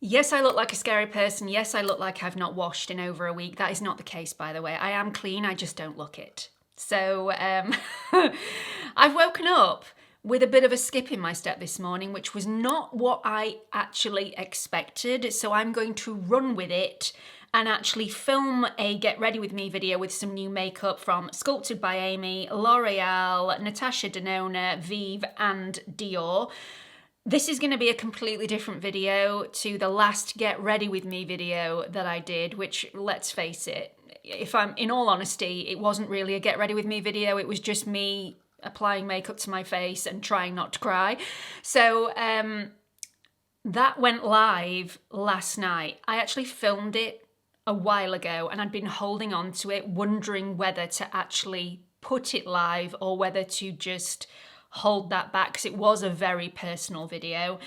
Yes, I look like a scary person. Yes, I look like I've not washed in over a week. That is not the case, by the way. I am clean, I just don't look it. So I've woken up with a bit of a skip in my step this morning, which was not what I actually expected. So I'm going to run with it and actually film a get ready with me video with some new makeup from Sculpted by AIMEE, L'Oreal, NATASHA, DENONA, VIEVE and Dior. This is going to be a completely different video to the last get ready with me video that I did, which, let's face it, if I'm in all honesty, it wasn't really a get ready with me video. It was just me applying makeup to my face and trying not to cry. So that went live last night. I actually filmed it a while ago and I'd been holding on to it, wondering whether to actually put it live or whether to just hold that back, because it was a very personal video,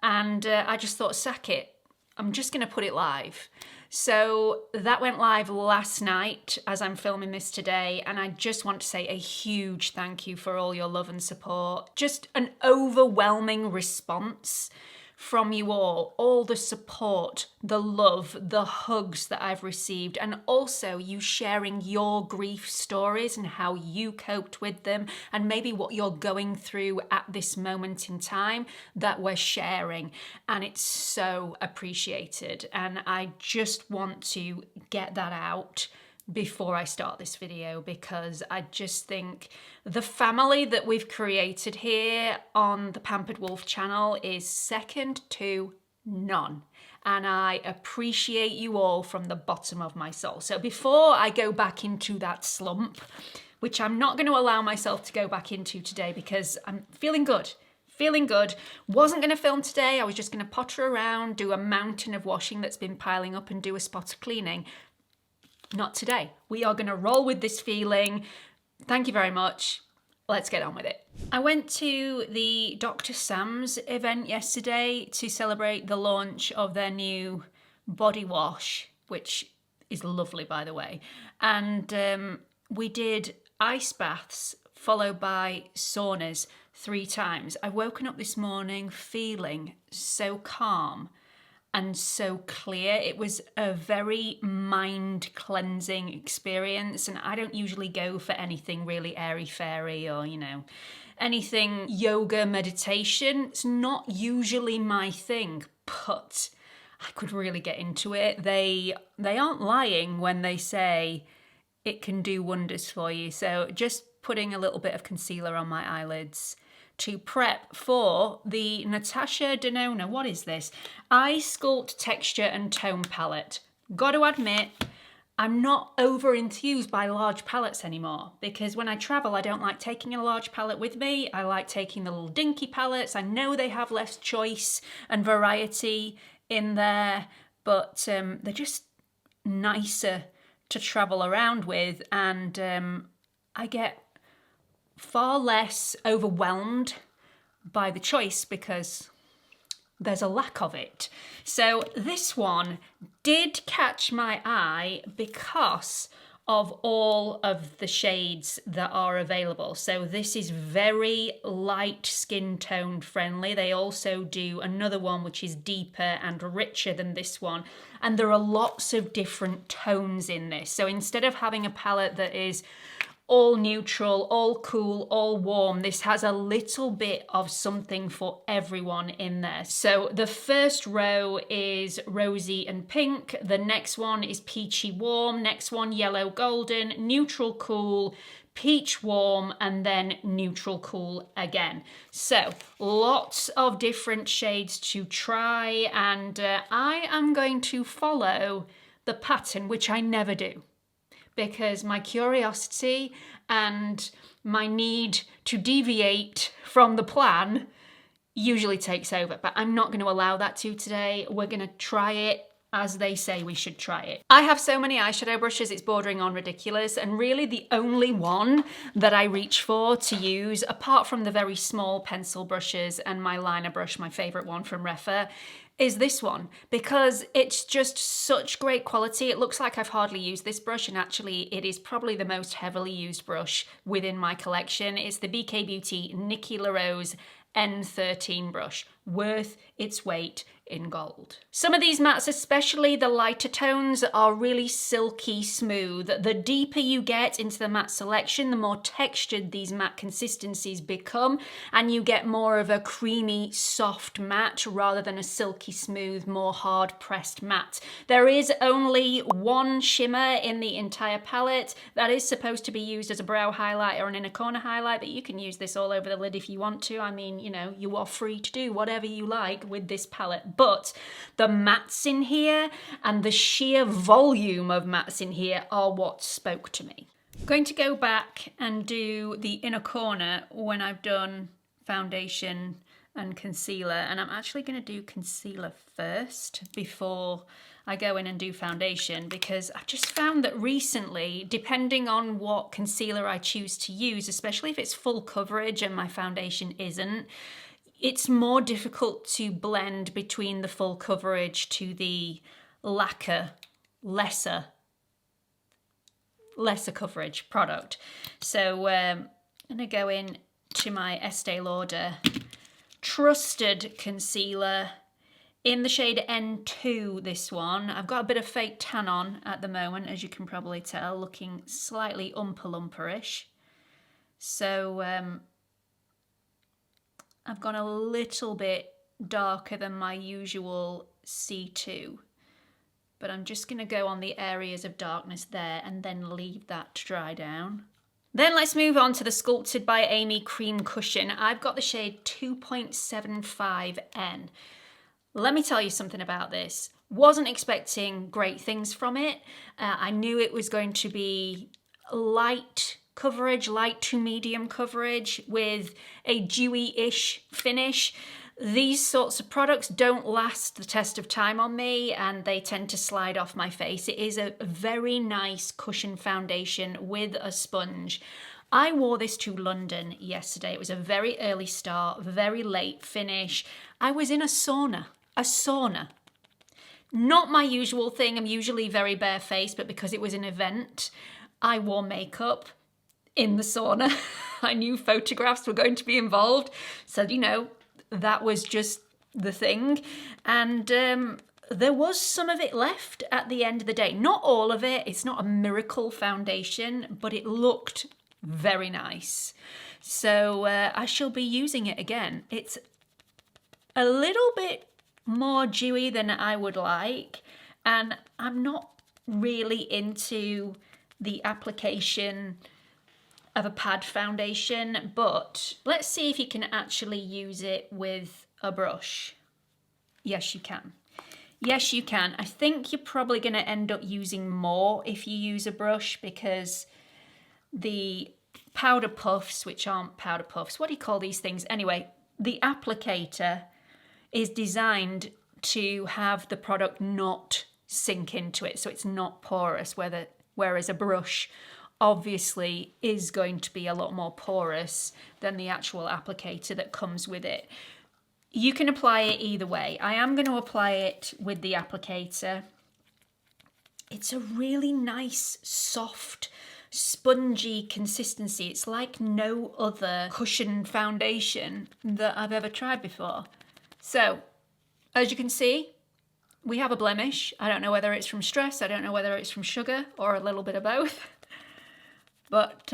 and I just thought, sack it, I'm just gonna put it live. So that went live last night as I'm filming this today, and I just want to say a huge thank you for all your love and support. Just an overwhelming response from you all the support, the love, the hugs that I've received, and also you sharing your grief stories and how you coped with them, and maybe what you're going through at this moment in time that we're sharing, and it's so appreciated. And I just want to get that out before I start this video, because I just think the family that we've created here on the Pampered Wolf channel is second to none. And I appreciate you all from the bottom of my soul. So before I go back into that slump, which I'm not going to allow myself to go back into today because I'm feeling good. Feeling good. Wasn't going to film today. I was just going to potter around, do a mountain of washing that's been piling up and do a spot of cleaning. Not today. We are going to roll with this feeling. Thank you very much. Let's get on with it. I went to the Dr. Sam's event yesterday to celebrate the launch of their new body wash, which is lovely, by the way. And we did ice baths followed by saunas 3 times. I've woken up this morning feeling so calm and so clear. It was a very mind cleansing experience, and I don't usually go for anything really airy-fairy or, you know, anything yoga meditation. It's not usually my thing, but I could really get into it. They aren't lying when they say it can do wonders for you. So just putting a little bit of concealer on my eyelids to prep for the NATASHA DENONA, what is this? Eye Sculpt Texture and Tone Palette. Got to admit, I'm not over enthused by large palettes anymore, because when I travel, I don't like taking a large palette with me. I like taking the little dinky palettes. I know they have less choice and variety in there, but they're just nicer to travel around with, and I get far less overwhelmed by the choice because there's a lack of it. So this one did catch my eye because of all of the shades that are available. So this is very light skin tone friendly. They also do another one which is deeper and richer than this one. And there are lots of different tones in this. So instead of having a palette that is all neutral, all cool, all warm, this has a little bit of something for everyone in there. So the first row is rosy and pink, the next one is peachy warm, next one yellow golden, neutral cool, peach warm, and then neutral cool again. So lots of different shades to try, and I am going to follow the pattern, which I never do, because my curiosity and my need to deviate from the plan usually takes over. But I'm not going to allow that to today. We're going to try it as they say we should try it. I have so many eyeshadow brushes, it's bordering on ridiculous, and really the only one that I reach for to use, apart from the very small pencil brushes and my liner brush, my favourite one from Refa, is this one, because it's just such great quality. It looks like I've hardly used this brush, and actually it is probably the most heavily used brush within my collection. It's the BK Beauty Nikki LaRose N13 brush. worth its weight in gold. Some of these mattes, especially the lighter tones, are really silky smooth. The deeper you get into the matte selection, the more textured these matte consistencies become, and you get more of a creamy, soft matte rather than a silky smooth, more hard pressed matte. There is only one shimmer in the entire palette that is supposed to be used as a brow highlight or an inner corner highlight, but you can use this all over the lid if you want to. I mean, you know, you are free to do whatever you like with this palette. But the mattes in here and the sheer volume of mattes in here are what spoke to me. I'm going to go back and do the inner corner when I've done foundation and concealer, and I'm actually going to do concealer first before I go in and do foundation, because I've just found that recently, depending on what concealer I choose to use, especially if it's full coverage and my foundation isn't, it's more difficult to blend between the full coverage to the lacquer, lesser coverage product. So I'm gonna go in to my Estee Lauder Trusted Concealer in the shade N2, this one. I've got a bit of fake tan on at the moment, as you can probably tell, looking slightly umpa-lumperish. So I've gone a little bit darker than my usual C2, but I'm just going to go on the areas of darkness there and then leave that to dry down. Then let's move on to the Sculpted by AIMEE Cream Cushion. I've got the shade 2.75N. Let me tell you something about this. Wasn't expecting great things from it. I knew it was going to be light coverage, light to medium coverage with a dewy-ish finish. These sorts of products don't last the test of time on me, and they tend to slide off my face. It is a very nice cushion foundation with a sponge. I wore this to London yesterday. It was a very early start, very late finish. I was in a sauna. Not my usual thing. I'm usually very barefaced, but because it was an event, I wore makeup in the sauna. I knew photographs were going to be involved, so you know, that was just the thing. And there was some of it left at the end of the day. Not all of it. It's not a miracle foundation, but it looked very nice. So I shall be using it again. It's a little bit more dewy than I would like, and I'm not really into the application of a pad foundation, but let's see if you can actually use it with a brush. Yes, you can. Yes, you can. I think you're probably going to end up using more if you use a brush, because the powder puffs, which aren't powder puffs, what do you call these things? Anyway, the applicator is designed to have the product not sink into it, so it's not porous, whereas a brush obviously is going to be a lot more porous than the actual applicator that comes with it. You can apply it either way. I am going to apply it with the applicator. It's a really nice, soft, spongy consistency. It's like no other cushion foundation that I've ever tried before. So, as you can see, we have a blemish. I don't know whether it's from stress, I don't know whether it's from sugar, or a little bit of both. But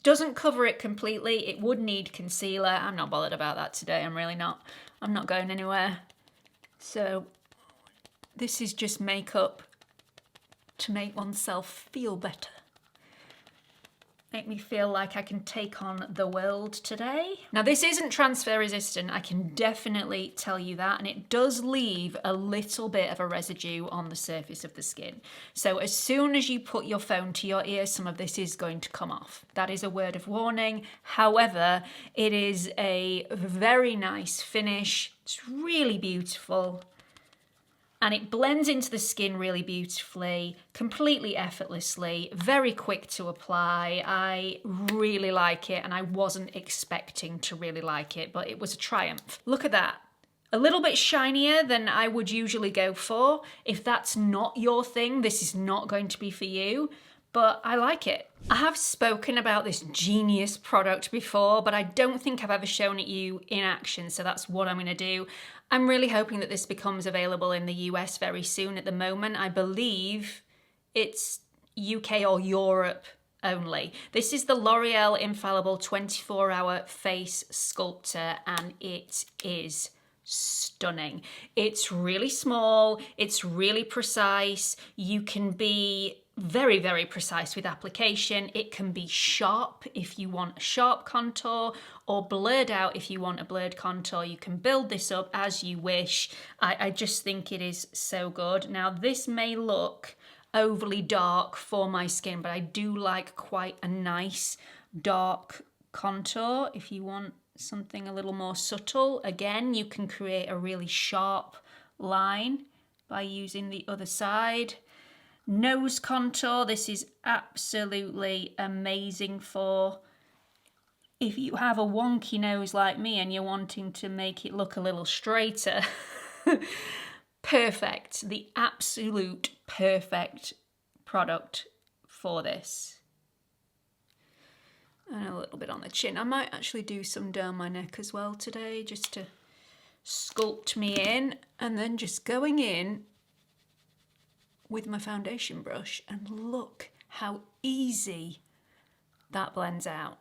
doesn't cover it completely. It would need concealer. I'm not bothered about that today. I'm really not. I'm not going anywhere. So this is just makeup to make oneself feel better. Make me feel like I can take on the world today. Now this isn't transfer resistant, I can definitely tell you that, and it does leave a little bit of a residue on the surface of the skin. So as soon as you put your phone to your ear, some of this is going to come off. That is a word of warning. However, it is a very nice finish. It's really beautiful. And it blends into the skin really beautifully, completely effortlessly, very quick to apply. I really like it, and I wasn't expecting to really like it, but it was a triumph. Look at that. A little bit shinier than I would usually go for. If that's not your thing, this is not going to be for you. but I like it. I have spoken about this genius product before, but I don't think I've ever shown it you in action, so that's what I'm going to do. I'm really hoping that this becomes available in the US very soon. At the moment, I believe it's UK or Europe only. This is the L'Oreal Infallible 24-hour face sculptor, and it is stunning. It's really small, it's really precise. You can be very, very precise with application. It can be sharp if you want a sharp contour, or blurred out if you want a blurred contour. You can build this up as you wish. I just think it is so good. Now, this may look overly dark for my skin, but I do like quite a nice dark contour. If you want something a little more subtle, again, you can create a really sharp line by using the other side. Nose contour, this is absolutely amazing for if you have a wonky nose like me and you're wanting to make it look a little straighter. Perfect, the absolute perfect product for this. And a little bit on the chin. I might actually do some down my neck as well today, just to sculpt me in, and then just going in with my foundation brush, and look how easy that blends out.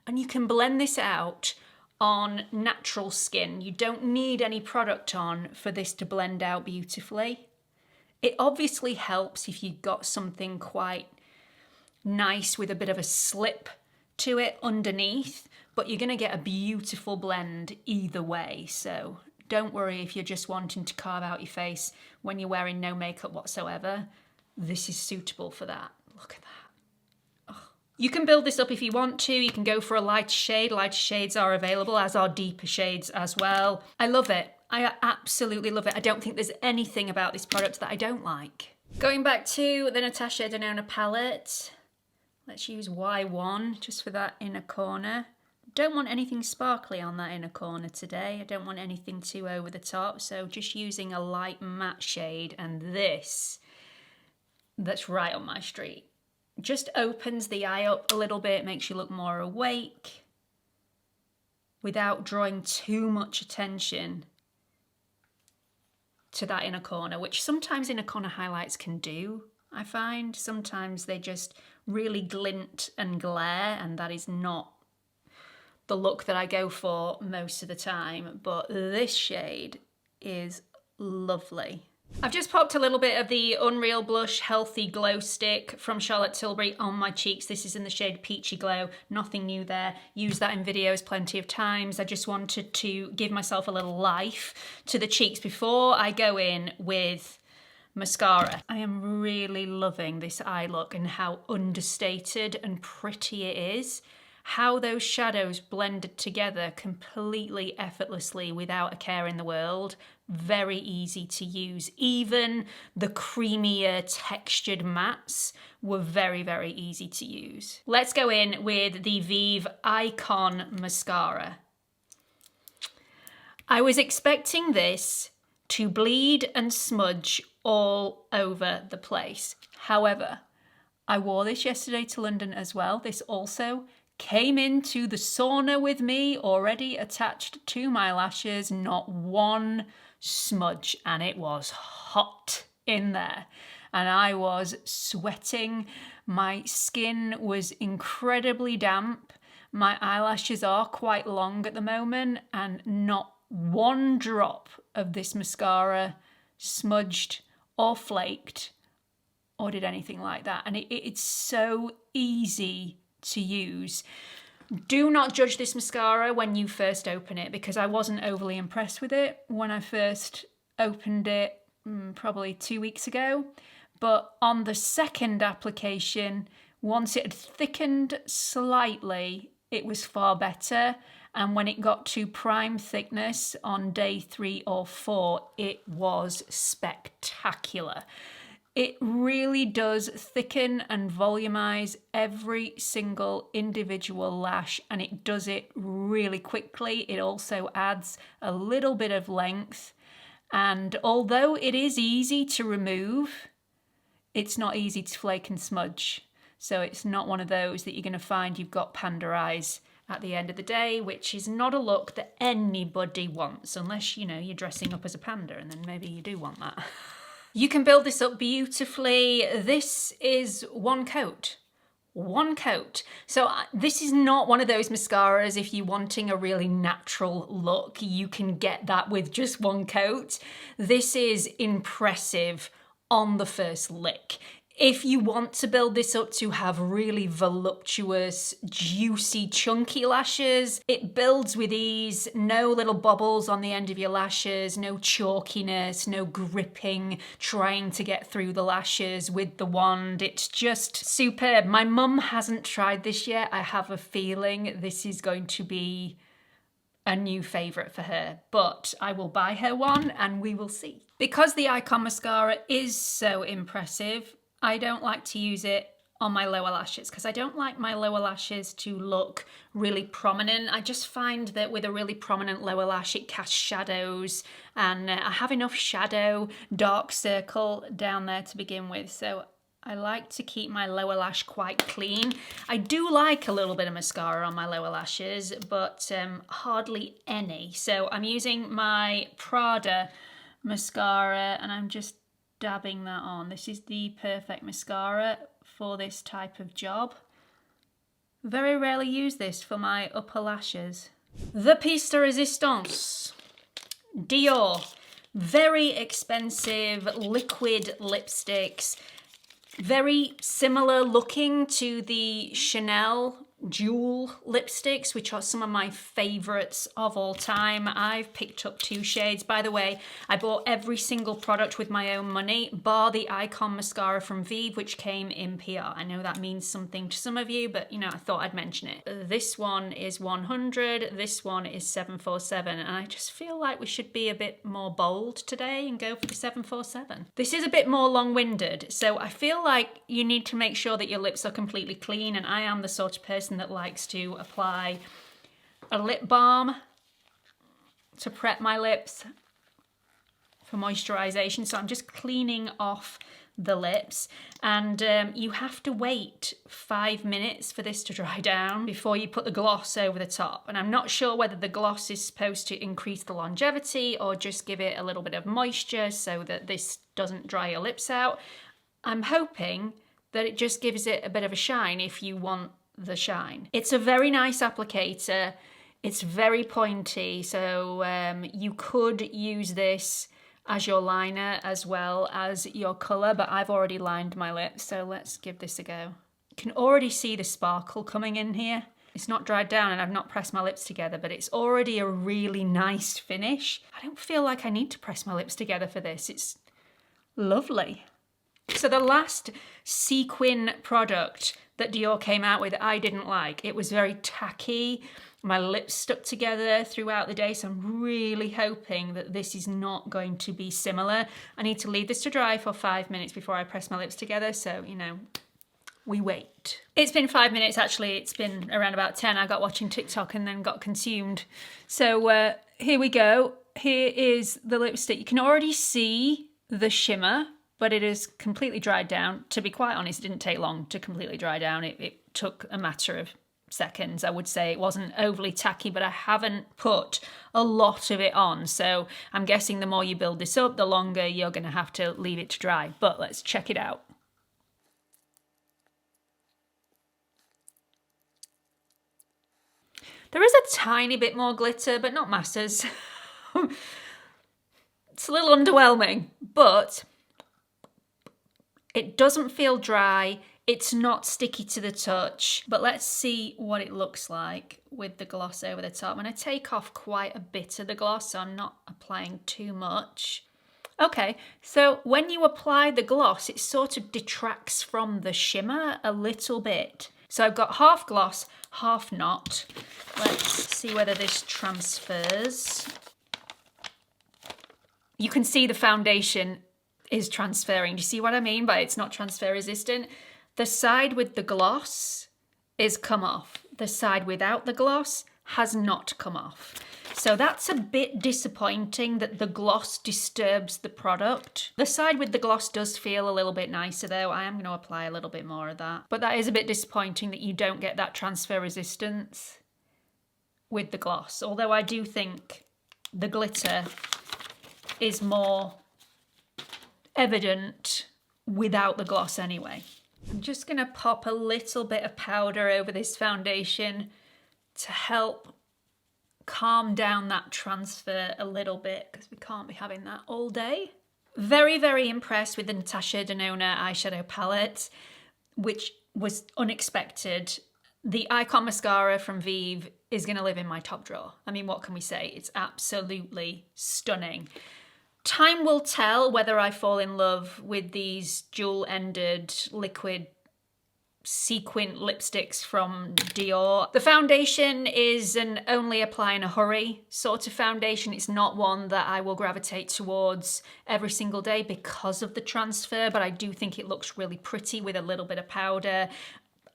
And you can blend this out on natural skin. You don't need any product on for this to blend out beautifully. It obviously helps if you've got something quite nice with a bit of a slip to it underneath, but you're gonna get a beautiful blend either way. So don't worry if you're just wanting to carve out your face when you're wearing no makeup whatsoever. This is suitable for that. Look at that. Oh. You can build this up if you want to. You can go for a lighter shade. Lighter shades are available, as are deeper shades as well. I love it. I absolutely love it. I don't think there's anything about this product that I don't like. Going back to the Natasha Denona palette, let's use Y1 just for that inner corner. Don't want anything sparkly on that inner corner today. I don't want anything too over the top, so just using a light matte shade, and this, that's right on my street. Just opens the eye up a little bit, makes you look more awake without drawing too much attention to that inner corner, which sometimes inner corner highlights can do, I find. Sometimes they just really glint and glare, and that is not the look that I go for most of the time, but this shade is lovely. I've just popped a little bit of the Unreal Blush Healthy Glow Stick from Charlotte Tilbury on my cheeks. This is in the shade Peachy Glow, nothing new there. Used that in videos plenty of times. I just wanted to give myself a little life to the cheeks before I go in with mascara. I am really loving this eye look and how understated and pretty it is. How those shadows blended together completely effortlessly without a care in the world. Very easy to use. Even the creamier textured mattes were very, very easy to use. Let's go in with the VIEVE Icon Mascara. I was expecting this to bleed and smudge all over the place. However, I wore this yesterday to London as well. This also came into the sauna with me, already attached to my lashes, not one smudge, and it was hot in there. And I was sweating. My skin was incredibly damp. My eyelashes are quite long at the moment, and not one drop of this mascara smudged or flaked or did anything like that. And it's so easy to use. Do not judge this mascara when you first open it, because I wasn't overly impressed with it when I first opened it probably 2 weeks ago. But on the second application, once it had thickened slightly, it was far better. And when it got to prime thickness on day 3 or 4, it was spectacular. It really does thicken and volumize every single individual lash, and it does it really quickly. It also adds a little bit of length, and although it is easy to remove, it's not easy to flake and smudge. So it's not one of those that you're going to find you've got panda eyes at the end of the day, which is not a look that anybody wants, unless, you know, you're dressing up as a panda, and then maybe you do want that. You can build this up beautifully. This is one coat. One coat. So this is not one of those mascaras, if you're wanting a really natural look, you can get that with just one coat. This is impressive on the first lick. If you want to build this up to have really voluptuous, juicy, chunky lashes, it builds with ease. No little bubbles on the end of your lashes, no chalkiness, no gripping, trying to get through the lashes with the wand. It's just superb. My mum hasn't tried this yet. I have a feeling this is going to be a new favourite for her, but I will buy her one and we will see. Because the Icon mascara is so impressive, I don't like to use it on my lower lashes because I don't like my lower lashes to look really prominent. I just find that with a really prominent lower lash, it casts shadows, and I have enough shadow, dark circle down there to begin with. So I like to keep my lower lash quite clean. I do like a little bit of mascara on my lower lashes, but hardly any. So I'm using my Prada mascara and I'm just dabbing that on. This is the perfect mascara for this type of job. Very rarely use this for my upper lashes. The piece de resistance, Dior. Very expensive liquid lipsticks. Very similar looking to the Chanel Jewel lipsticks, which are some of my favourites of all time. I've picked up 2 shades. By the way, I bought every single product with my own money, bar the Icon mascara from VIEVE, which came in PR. I know that means something to some of you, but you know, I thought I'd mention it. This one is 100, this one is 747, and I just feel like we should be a bit more bold today and go for the 747. This is a bit more long-winded, so I feel like you need to make sure that your lips are completely clean, and I am the sort of person that likes to apply a lip balm to prep my lips for moisturization. So I'm just cleaning off the lips, and you have to wait 5 minutes for this to dry down before you put the gloss over the top. And I'm not sure whether the gloss is supposed to increase the longevity or just give it a little bit of moisture so that this doesn't dry your lips out. I'm hoping that it just gives it a bit of a shine if you want the shine. It's a very nice applicator. It's very pointy, so you could use this as your liner as well as your colour, but I've already lined my lips, so let's give this a go. You can already see the sparkle coming in here. It's not dried down and I've not pressed my lips together, but it's already a really nice finish. I don't feel like I need to press my lips together for this. It's lovely. So the last Sequin product that Dior came out with, I didn't like. It was very tacky. My lips stuck together throughout the day, so I'm really hoping that this is not going to be similar. I need to leave this to dry for 5 minutes before I press my lips together, so, you know, we wait. It's been 5 minutes, actually. It's been around about 10. I got watching TikTok and then got consumed. So here we go. Here is the lipstick. You can already see the shimmer, but it is completely dried down. To be quite honest, it didn't take long to completely dry down. It took a matter of seconds, I would say. It wasn't overly tacky, but I haven't put a lot of it on. So I'm guessing the more you build this up, the longer you're going to have to leave it to dry. But let's check it out. There is a tiny bit more glitter, but not masses. It's a little underwhelming, but it doesn't feel dry. It's not sticky to the touch, but let's see what it looks like with the gloss over the top. I'm going to take off quite a bit of the gloss, so I'm not applying too much. Okay, so when you apply the gloss, it sort of detracts from the shimmer a little bit. So I've got half gloss, half not. Let's see whether this transfers. You can see the foundation is transferring. Do you see what I mean by it's not transfer resistant? The side with the gloss is come off. The side without the gloss has not come off. So that's a bit disappointing that the gloss disturbs the product. The side with the gloss does feel a little bit nicer though. I am going to apply a little bit more of that. But that is a bit disappointing that you don't get that transfer resistance with the gloss. Although I do think the glitter is more evident without the gloss anyway. I'm just going to pop a little bit of powder over this foundation to help calm down that transfer a little bit, because we can't be having that all day. Very, very impressed with the Natasha Denona eyeshadow palette, which was unexpected. The Icon Mascara from VIEVE is going to live in my top drawer. I mean, what can we say? It's absolutely stunning. Time will tell whether I fall in love with these dual-ended liquid sequin lipsticks from Dior. The foundation is an only apply in a hurry sort of foundation. It's not one that I will gravitate towards every single day because of the transfer, but I do think it looks really pretty with a little bit of powder.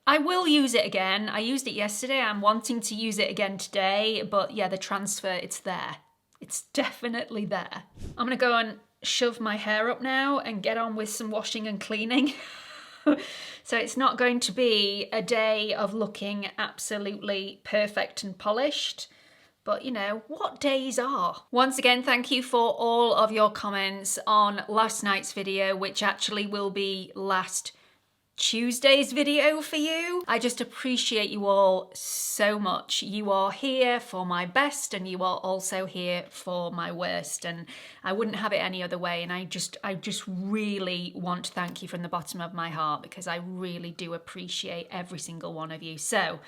I will use it again. I used it yesterday. I'm wanting to use it again today, but yeah, the transfer, it's there. It's definitely there. I'm gonna go and shove my hair up now and get on with some washing and cleaning. So it's not going to be a day of looking absolutely perfect and polished, but you know, what days are? Once again, thank you for all of your comments on last night's video, which actually will be last Tuesday's video for you. I just appreciate you all so much. You are here for my best and you are also here for my worst, and I wouldn't have it any other way. And I just really want to thank you from the bottom of my heart, because I really do appreciate every single one of you. So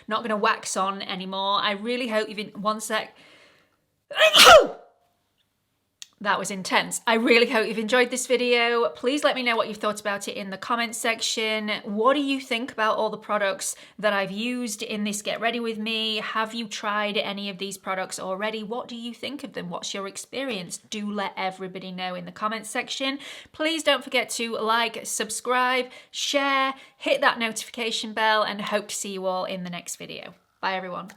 not going to wax on anymore. I really hope you've one sec. That was intense. I really hope you've enjoyed this video. Please let me know what you thought about it in the comments section. What do you think about all the products that I've used in this Get Ready With Me? Have you tried any of these products already? What do you think of them? What's your experience? Do let everybody know in the comments section. Please don't forget to like, subscribe, share, hit that notification bell, and hope to see you all in the next video. Bye everyone.